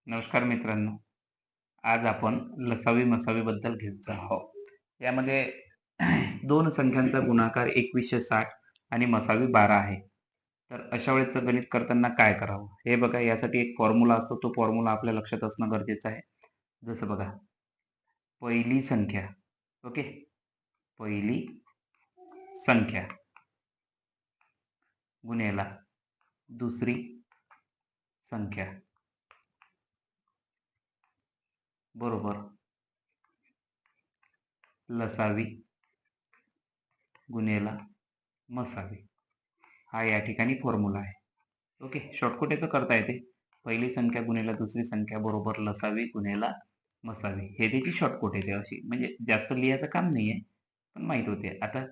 नमस्कार मित्रांनो. आज आपण लसावी मसावी बद्दल घेत आहोत. यामध्ये दोन संख्यांचा गुणाकार 2160 आणि मसावी 12 आहे. तर अशा वेळेचं गणित करताना काय करावं? हे बघा, यासाठी एक फॉर्म्युला असतो. तो फॉर्म्युला आपल्या लक्षात असणं गरजेचं आहे. जसं बघा, पहिली संख्या, ओके, पहिली संख्या गुणेला दुसरी संख्या बरोबर लसावी गुणेला मसावी. हा या ठिकाणी फॉर्म्युला आहे. ओके, शॉर्टकट याचं करता येते. पहिली संख्या गुणेला दुसरी संख्या बरोबर लसावी गुणेला मसावी. हे त्याची शॉर्टकट येते. अशी म्हणजे जास्त लिहायचं काम नाहीये, पण माहित होते. आता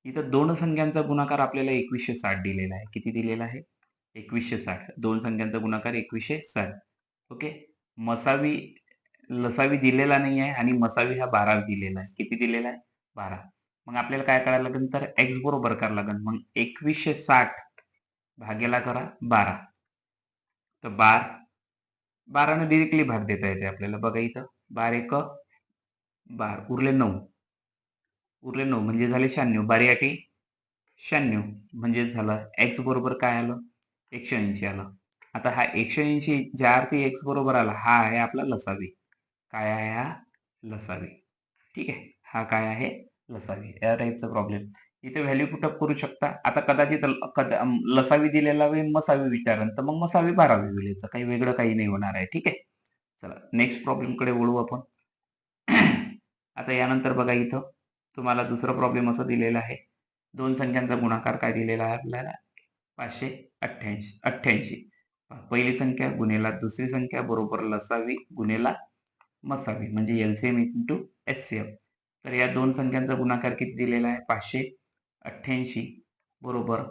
इथं दोन संख्यांचा गुणाकार आपल्याला 2160 दिलेला आहे. किती दिलेला आहे? 2160. दोन संख्यांचा गुणाकार 2160. ओके. मसावी लसावी दिलेला नाही आहे आणि मसावी हा 12 दिलेला आहे. किती दिलेला आहे? 12. मग आपल्याला काय करायला लागेल? तर x बरोबर करायला लागेल. मग 2160 भागेला करा 12. तर 12 ने डिरेक्टली भाग देता येते आपल्याला. बघा इथं 12 एक 12, उरले 9. उरले 9 म्हणजे झाले 96. 12 आठी 96 म्हणजे झालं x बरोबर काय आलं? 180 आलं. आता हा 180 ज्या अर्थी x बरोबर आला, हा आहे आपला लसावी. काय आहे हा? लसावी. ठीक आहे. हा काय आहे? लसावी. या टाईपचा प्रॉब्लेम. इथे व्हॅल्यू पुटअप करू शकता. आता कदाचित लसावी दिलेला वेळ मसावी विचारन, तर मग मसावी 12वी होईल. याचं काही वेगळं काही नाही होणार आहे. ठीक आहे. चला नेक्स्ट प्रॉब्लेम कडे वळू आपण. आता यानंतर बघा, इथं तुम्हाला दुसरा प्रॉब्लेम असं दिलेला आहे. दोन संख्यांचा गुणाकार काय दिलेला आहे आपल्याला? 588. पहिली संख्या गुणेला दुसरी संख्या बरोबर लसावी गुणेला मसावी म्हणजे एलसीएम इंटू एचसीएफ. तर या दोन संख्यांचा गुणाकार किती दिलेला आहे? 588 बरोबर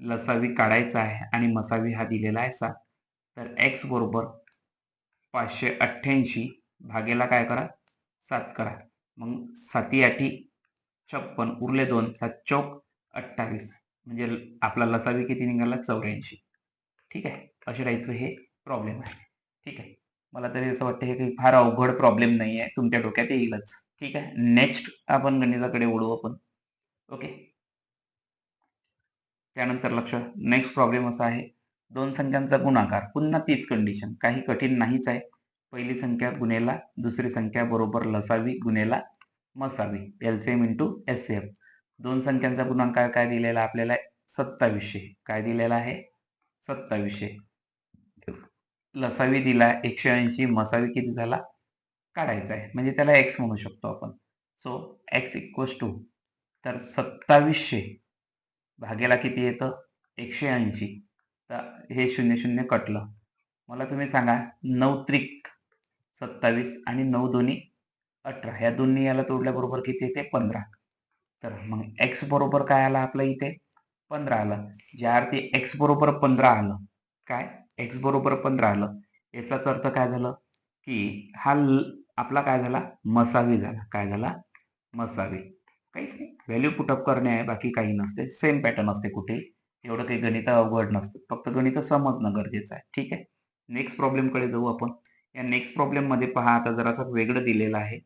लसावी काढायचा आहे आणि मसावी हा दिलेला आहे 7. तर x बरोबर 588 भागेला काय करा? 7 करा. मग 7 आठी 56, उरले 2, 7 चौक 28 म्हणजे आपला लसावी किती निघाला? 84. ठीक आहे. अशा टाईपचं हे प्रॉब्लेम आहे. ठीक आहे. मला तरी असं वाटतं हे काही फार अवघड प्रॉब्लेम नाही आहे. तुमच्या डोक्यात येईलच. ठीक आहे. नेक्स्ट आपण गणिताकडे वळू आपण. ओके. त्यानंतर लक्ष, नेक्स्ट प्रॉब्लेम असा आहे. दोन संख्यांचा गुणाकार. पुन्हा तीच कंडिशन. काही कठीण नाहीच आहे. पहिली संख्या गुणेला दुसरी संख्या बरोबर लसावी गुणेला मसावी एलसीएम इंटू एचसीएफ. दोन संख्यांचा गुणाकार काय दिलेला आपल्याला? 2700. काय दिलेला आहे? 2700. लसावी दिला 180, मसावी किती झाला? काढायचा आहे. म्हणजे त्याला x म्हणू शकतो आपण. सो x इक्वल्स टू, तर 2700 भागेला किती येतं? 180. तर हे 00 कटलं. मला तुम्ही सांगा, 9 त्रिक 27 आणि 9 दोन्ही 18. ह्या दोन्ही याला तोडल्याबरोबर किती येते? 15. तर मग x बरोबर काय आला आपल्या इथे? 15 आलं. ज्या अर्थी x बरोबर 15 आलं. काय? x बरोबर 15 आलं. याचाच अर्थ काय झालं? की हा आपला काय झाला? मसावी झाला. काय झाला? मसावी. काहीच नाही. व्हॅल्यू पुटअप करणे आहे, बाकी काही नसते. सेम पॅटर्न असते कुठे. एवढं काही गणित अवघड नसतं. फक्त गणित समजणं गरजेचं आहे. ठीक आहे. नेक्स्ट प्रॉब्लेम कडे जाऊ आपण. या नेक्स्ट प्रॉब्लेम मध्ये पहा, आता जरासं वेगळं दिलेलं आहे.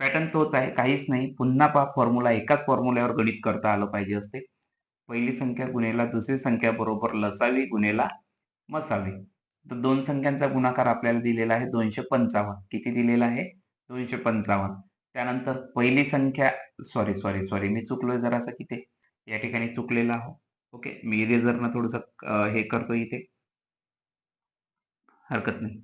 पॅटर्न तोच आहे, काहीच नाही. पुन्हा पहा फॉर्म्युला, एकाच फॉर्म्युल्यावर गणित करता आलं पाहिजे असते. पहिली संख्या गुणेला दुसरी संख्या बरोबर लसावी गुणेला मसावी. तर दोन संख्यांचा गुणाकार आपल्याला दिलेला आहे 255. किती दिलेला आहे? 255. त्यानंतर पहिली संख्या, सॉरी सॉरी सॉरी मी चुकलोय जरासं किती या ठिकाणी चुकलेला आहो. ओके, मी इरेजरनं थोडंसं हे करतो इथे, हरकत नाही.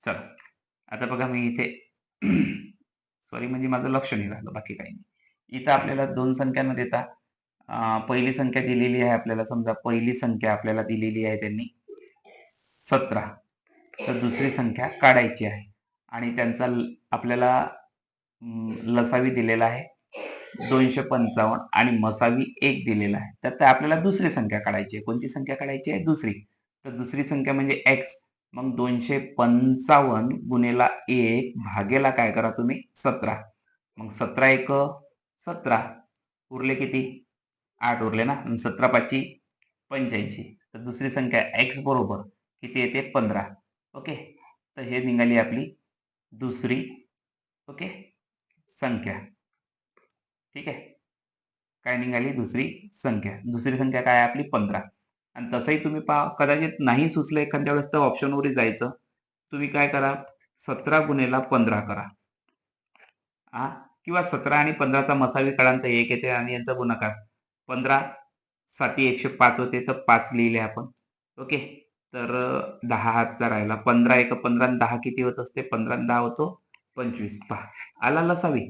चला आता बघा, मी इथे सॉरी म्हणजे माझं लक्ष नाही राहिलं, बाकी काही नाही. इथं आपल्याला दोन संख्या न देता पहिली संख्या दिलेली आहे आपल्याला. समजा पहिली संख्या आपल्याला दिलेली आहे त्यांनी 17. तर दुसरी संख्या काढायची आहे आणि त्यांचा आपल्याला लसावी दिलेला आहे 255 आणि मसावी 1 दिलेला आहे. तर ते आपल्याला दुसरी संख्या काढायची आहे. कोणती संख्या काढायची आहे? दुसरी. तर दुसरी संख्या म्हणजे x. मग 255 गुणेला 1 भागेला काय करा तुम्ही? 17. मग 17 एक 17, उरले किती? 8 उरले ना, 17 पाची 85. तर दुसरी संख्या एक्स बरोबर किती येते 15. ओके, तर हे निघाली आपली दुसरी ओके संख्या. ठीक आहे, काय निघाली दुसरी संख्या. दुसरी संख्या काय आपली 15. आणि तसंही तुम्ही पहा, कदाचित नाही सुचलं एखाद्या वेळेस तर ऑप्शनवरही जायचं. तुम्ही काय करा, 17 गुणेला 15 करा किंवा 17 आणि 15चा मसावी काळांचा 1 येते आणि यांचा गुणाकार 15 साती 105 होते, तर 5 लिहिले आपण. ओके, तर 10 हातचा राहिला. 15 एक 15 आणि 10 किती होत असते, 15 आणि 10 होतो 25. पहा आला लसावी.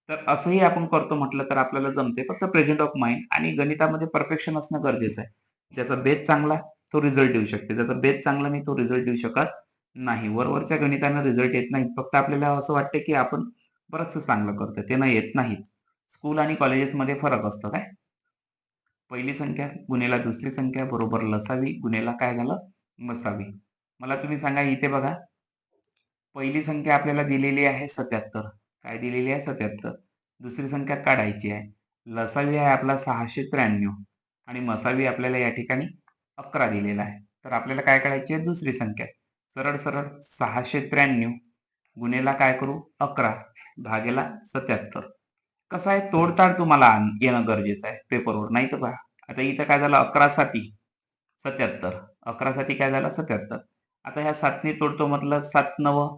तर असंही आपण करतो म्हटलं तर आपल्याला जमते, फक्त प्रेझेंट ऑफ माइंड आणि गणितामध्ये परफेक्शन असणं गरजेचं आहे. ज्याचा बेस चांगला तो रिझल्ट देऊ शकते, ज्याचा बेस चांगला नाही तो रिझल्ट देऊ शकत नाही. वरवरच्या गणितांना रिझल्ट येत नाहीत, फक्त आपल्याला असं वाटतं की आपण बरंचसं चांगलं करतोय, ते नाही येत नाहीत. स्कूल आणि कॉलेजेसमध्ये फरक असतो. काय पहिली संख्या गुणेला दुसरी संख्या बरोबर लसावी गुणेला काय झालं मसावी. मला तुम्ही सांगा, इथे बघा पहिली संख्या आपल्याला दिलेली आहे 77. काय दिलेली आहे 77. दुसरी संख्या काढायची आहे. लसावी आहे आपला 693 आणि मसावी आपल्याला या ठिकाणी 11 दिलेला आहे. तर आपल्याला काय काढायची आहे दुसरी संख्या. सरळ सरळ 693 गुणेला काय करू 11 भागेला 77. कसं आहे, तोडताड तुम्हाला येणं गरजेचं आहे पेपरवर, नाही तर पहा आता इथं काय झालं 11 साती 77. 11 साठी काय झालं 77. आता ह्या 7ने तोडतो म्हटलं 7 9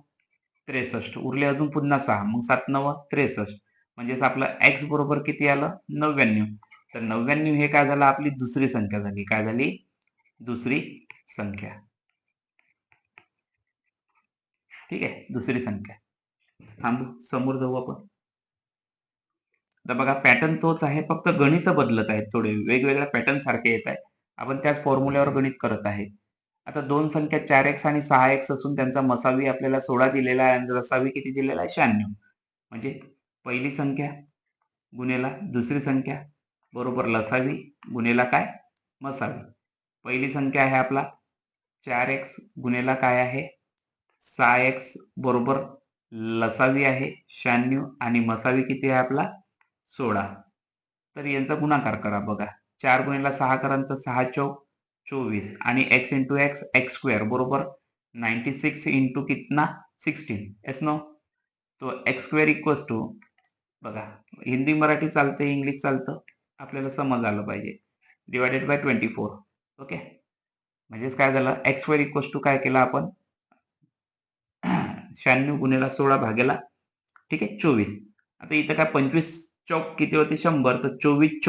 63 उरले अजून पुन्हा 6, मग 7 9 63 म्हणजेच आपलं एक्स बरोबर किती आलं 99. तर 99 हे काय झालं आपली दुसरी संख्या झाली. काय झाली दुसरी संख्या. ठीक आहे, दुसरी संख्या. थांबू, समोर जाऊ आपण. तर बघा पॅटर्न तोच आहे, फक्त गणित बदलत आहेत, थोडे वेगवेगळ्या पॅटर्न सारखे येत आहे. आपण त्याच फॉर्म्युल्यावर गणित करत आहे. आता दोन संख्या 4x आणि 6x असून त्यांचा मसावी आपल्याला 16 दिलेला आहे आणि लसावी किती दिलेला आहे 96. म्हणजे पहिली संख्या गुणेला दुसरी संख्या बरोबर लसावी गुणेला काय मसावी. पहिली संख्या आहे आपला 4x गुणेला काय आहे 6x बरोबर लसावी आहे 96 आणि मसावी किती आहे आपला 16. तर यांचा गुणाकार करा. बघा 4 गुणिला 6 करांचा 6 चौक 24 आणि x into x x square बरोबर 96 इंटू कितना 16 एस नो. तो एक्स स्क्वेअर इक्वल्स टू बघा हिंदी मराठी चालते इंग्लिश चालतं आपल्याला समज आलं पाहिजे डिवायडेड बाय 24. ओके, म्हणजेच काय झालं एक्स स्क्वेअर इक्वल्स टू काय केलं आपण 96 गुणिला 16 भागेला ठीक आहे 24. आता इथं काय 25 चौक किती होते 100, तर 24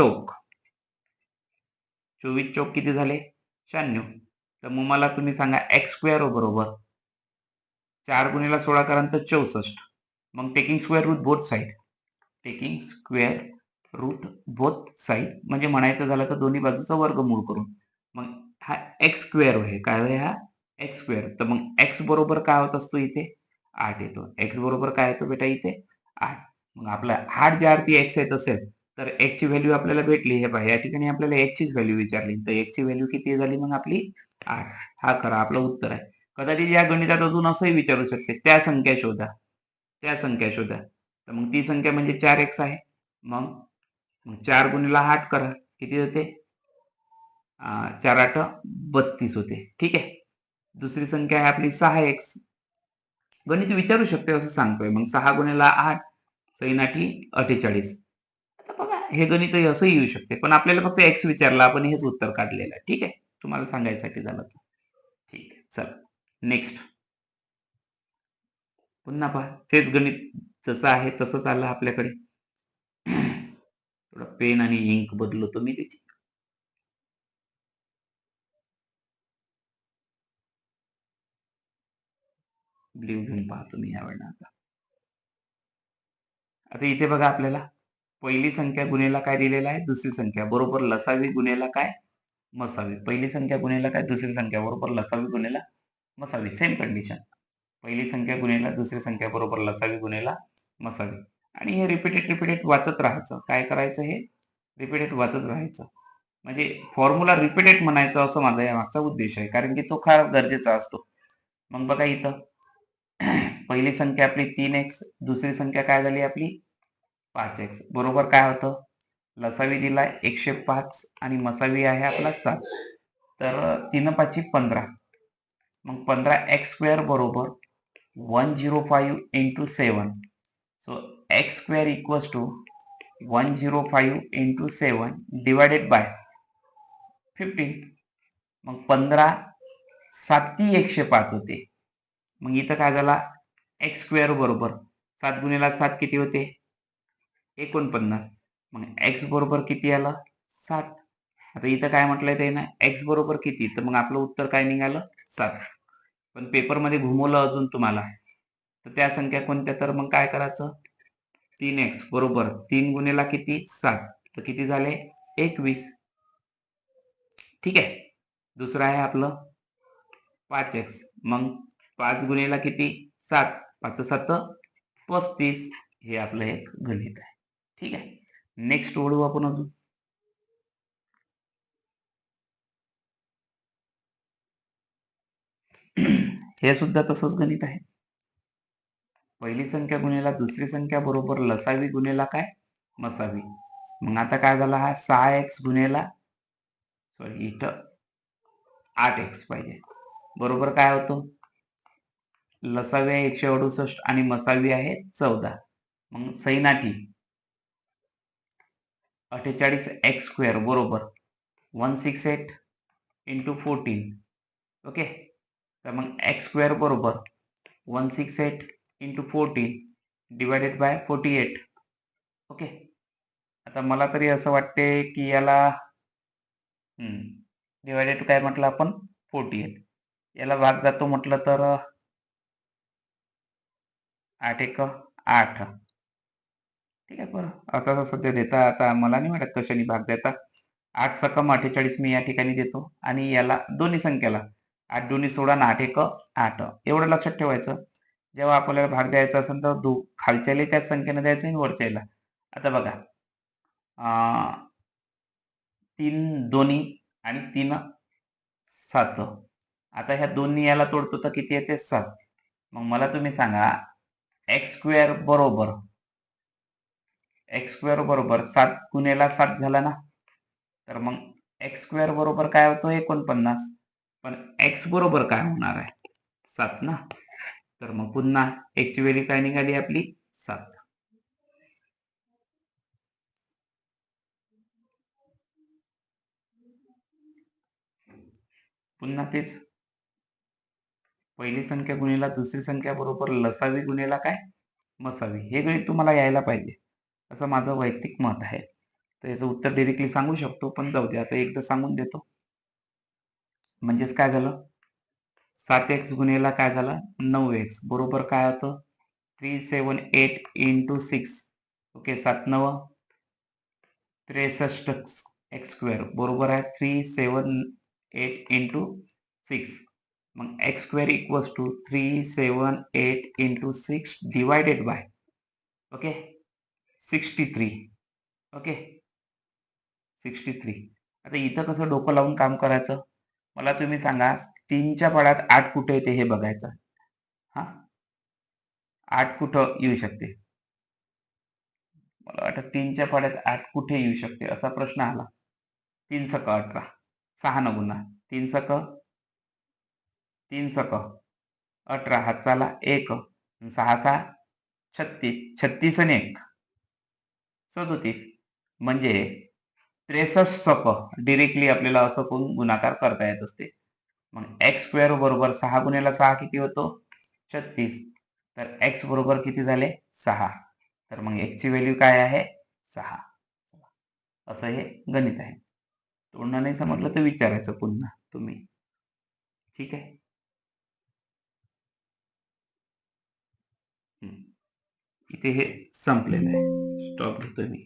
चौक किती झाले 96. तर मग मला तुम्ही सांगा एक्स स्क्वेअर बरोबर 4 गुणिला 16 करांतर 64. मग taking square root both side म्हणजे म्हणायचं झालं तर दोन्ही बाजूचा वर्गमूळ करून मग हा एक्स स्क्वेअर आहे. काय आहे हा एक्स स्क्वेअर. तर मग एक्स बरोबर काय होत असतो इथे 8 येतो. एक्स बरोबर काय येतो बेटा इथे 8. मग आपला 8 ज्या अर्थी एक्स येत असेल तर एक्स ची व्हॅल्यू आपल्याला भेटली. हे पहा या ठिकाणी आपल्याला एक्स चीच व्हॅल्यू विचारली, तर एक्स ची व्हॅल्यू किती झाली मग आपली 8. हा खरा आपलं उत्तर आहे. कदाचित या गणितात अजून असंही विचारू शकते त्या संख्या शोधा. तर मग ती संख्या म्हणजे 4x आहे. मग 4 गुणिला 8 करा किती होते 4 8 32 होते. ठीक आहे, दुसरी संख्या आहे आपली 6x. गणित विचारू शकते असं सांगतोय. मग 6 गुणिला 8 6 8 48. आता बघा हे गणित असंही येऊ शकते, पण आपल्याला फक्त एक्स विचारला आपण हेच उत्तर काढलेलं आहे. ठीक आहे, तुम्हाला सांगायसाठी झालं तर ठीक आहे. चला नेक्स्ट पुन्हा पहा तेच गणित जसं आहे तसंच आलं आपल्याकडे. थोडं पेन आणि इंक बदलतो मी त्याची. ब्ल्यू घेऊन पाहतो मी यावेळेला. आता इथे बघा आपल्याला पहिली संख्या गुणेला काय दिलेला आहे दुसरी संख्या बरोबर लसावी गुणेला काय मसावी. पहिली संख्या गुणेला काय दुसरी संख्या बरोबर लसावी गुणेला मसावी. Same condition. पहिली संख्या गुणेला दुसरी संख्या बरोबर लसावी गुणेला मसावी. आणि हे रिपीटेड वाचत राहायचं. काय करायचं हे रिपीटेड वाचत राहायचं. म्हणजे फॉर्म्युला रिपीटेड म्हणायचं असं माझा या मागचा उद्देश आहे, कारण की तो फार गरजेचा असतो. मग बघा इथं पहिली संख्या आपली 3x दुसरी संख्या काय झाली आपली 5x बरोबर काय होतं लसावी दिलाय 105 आणि मसावी आहे आपला 7. तर 3 5 15. मग 15x² बरोबर 105 into 7. So x² equals to 105 into 7 divided by 15. मग 15 7 105 होते. मग इथं काय झाला, x² बरोबर 7 गुणिला 7 किती होते, 49. मग x बरोबर किती आलं, 7. आता इथं काय म्हटलंय ते ना, x बरोबर किती, तर मग आपलं उत्तर काय निघालं, 7. पण पेपरमध्ये घुमवलं अजून तुम्हाला, तर त्या संख्या कोणत्या, तर मग काय करायचं, 3x बरोबर 3 गुणिला किती, 7, तर किती झाले, 21. ठीक आहे. दुसरं आहे आपलं 5x. मग 5 गुणिला किती, 7, 5 7 35. हे आपलं एक गणित आहे. ठीक आहे. नेक्स्ट ओढू आपण अजून. हे सुद्धा तसंच गणित आहे. पहिली संख्या गुणिला दुसरी संख्या बरोबर लसावी गुणिला काय, मसावी. मग आता काय झाला, हा 6x गुणिला, सॉरी इथं 8x पाहिजे, बरोबर काय होतो, लसावी आहे 168 आणि मसावी आहे 14. मग सैनाटी 48x² बरोबर 168 इंटू 14. ओके. तर मग x² बरोबर 168 इंटू 14 डिवायडेड बाय 48. ओके. आता मला तरी असं वाटते की याला डिवायडेड काय म्हटलं आपण, 48. याला भाग जातो म्हटलं तर 8 1 8. ठीक आहे. बरं, आता सध्या देता, आता मला नाही वाटत कशाने भाग देता. 8 सकम 48 मी या ठिकाणी देतो आणि याला दोन्ही संख्याला 8 दोन्ही 16 आणि 8 1 8. एवढं लक्षात ठेवायचं. जेव्हा आपल्याला भाग द्यायचा असेल तर खालच्याला त्याच संख्येने द्यायचं आणि वरच्याला. आता बघा, 3 दोन्ही आणि 3 7. आता ह्या दोन्ही याला तोडतो तर किती येते, 7. मग मला तुम्ही सांगा, x² बरोबर 7 गुणिला 7 झाला ना, तर मग x² बरोबर काय होतो, 49. पण x बरोबर काय होणार आहे, 7 ना. तर मग पुन्हा x ची व्हॅल्यू काय निघाली आपली, 7. पुन्हा तेच, पहिली संख्या गुणिला दुसरी संख्या बरोबर लसावी गुणिला काय, मसावी. हे गणित तुम्हाला यायला पाहिजे असं माझं वैयक्तिक मत आहे. तर याचं उत्तर डायरेक्टली सांगू शकतो, पण जाऊ दे, आता एकदा सांगून देतो. म्हणजेच काय झालं, 7x गुणिला काय झालं, 9x बरोबर काय होतं, 378 इंटू 6. ओके. 7 9 63x² बरोबर आहे 378 इंटू 6. मग x² equals to 378 into 6 divided by, okay, 63. Okay, 63. आता इथं कसं डोकं लावून काम करायचं, मला तुम्ही सांगा, 3च्या पाड्यात 8 कुठे येते हे बघायचं. हा, 8 कुठं येऊ शकते, मला वाटतं 3च्या पाड्यात 8 कुठे येऊ शकते असा प्रश्न आला. 3 सक 18, 6 न गुणा 3 सक 18, हातचाला 1, 6 6 36, 36 आणि 1 37. म्हणजे 63 सक डिरेक्टली आपल्याला असं करून गुणाकार करता येत असते. मग x² बरोबर 6 गुणिला 6 किती होतो, 36. तर x बरोबर किती झाले, 6. तर मग x ची व्हॅल्यू काय आहे, 6. असं हे गणित आहे. तोडणं नाही समजलं तर विचारायचं पुन्हा तुम्ही. ठीक आहे. इथे हे संपलेलं आहे. स्टॉप घेतो मी.